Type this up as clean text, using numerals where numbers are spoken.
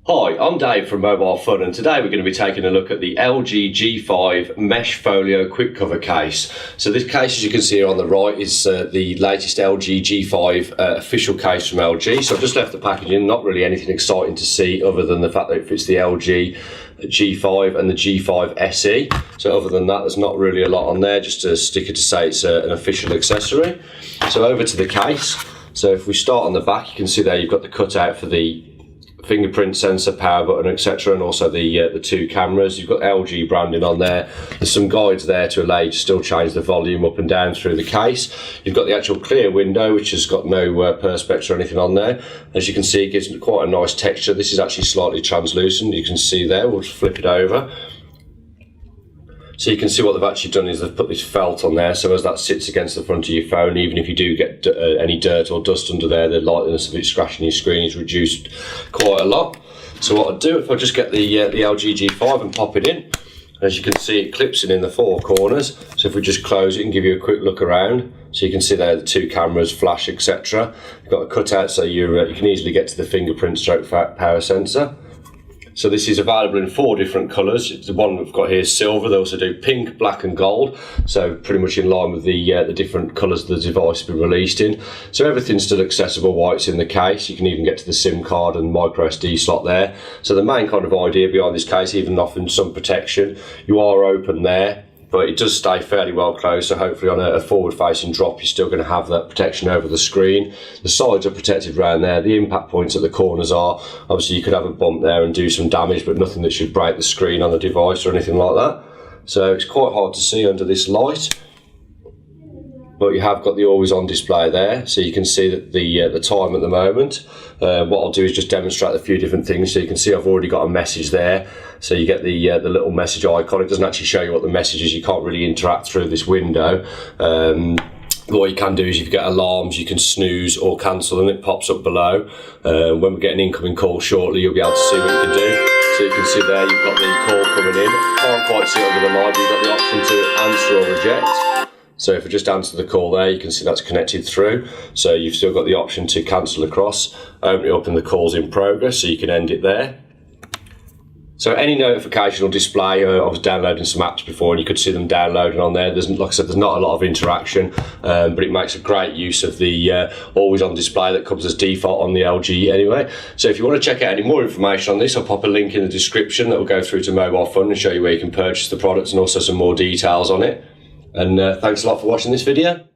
Hi, I'm Dave from Mobile Fun, and today we're going to be taking a look at the LG G5 Mesh Folio Quick Cover case. So this case, as you can see here on the right, is the latest LG G5 official case from LG. So I've just left the packaging, not really anything exciting to see other than the fact that it fits the LG G5 and the G5 SE. So other than that, there's not really a lot on there, just a sticker to say it's an official accessory. So over to the case. So if we start on the back, you can see there you've got the cutout for the fingerprint sensor, power button, etc., and also the two cameras. You've got LG branding on there. There's some guides there to allow you to still change the volume up and down through the case. You've got the actual clear window, which has got no perspex or anything on there. As you can see, it gives quite a nice texture. This is actually slightly translucent, you can see there. We'll just flip it over. So you can see what they've actually done is they've put this felt on there, so as that sits against the front of your phone, even if you do get any dirt or dust under there, the lightness of it scratching your screen is reduced quite a lot. So what I'd do, if I just get the LG G5 and pop it in, as you can see it clips in the four corners. So if we just close it and give you a quick look around, so you can see there the two cameras, flash, etc. You've got a cutout so you can easily get to the fingerprint stroke power sensor. So this is available in 4 different colours. The one we've got here is silver. They also do pink, black and gold. So pretty much in line with the different colours the device has been released in. So everything's still accessible while it's in the case. You can even get to the SIM card and micro SD slot there. So the main kind of idea behind this case, even offering some protection, you are open there, but it does stay fairly well closed, so hopefully on a forward-facing drop you're still going to have that protection over the screen. The sides are protected around there, the impact points at the corners are. Obviously you could have a bump there and do some damage, but nothing that should break the screen on the device or anything like that. So it's quite hard to see under this light. But you have got the always on display there, so you can see that the time at the moment. What I'll do is just demonstrate a few different things. So you can see I've already got a message there. So you get the little message icon. It doesn't actually show you what the message is. You can't really interact through this window. What you can do is if you get alarms, you can snooze or cancel, and it pops up below. When we get an incoming call shortly, you'll be able to see what you can do. So you can see there you've got the call coming in. Can't quite see it under the light, but you've got the option to answer or reject. So if we just answer the call there, you can see that's connected through. So you've still got the option to cancel across, open it up and the call's in progress, so you can end it there. So any notification will display. I was downloading some apps before and you could see them downloading on there. There's, like I said, there's not a lot of interaction, but it makes a great use of the always on display that comes as default on the LG anyway. So if you want to check out any more information on this, I'll pop a link in the description that will go through to Mobile Fun and show you where you can purchase the products and also some more details on it. And thanks a lot for watching this video.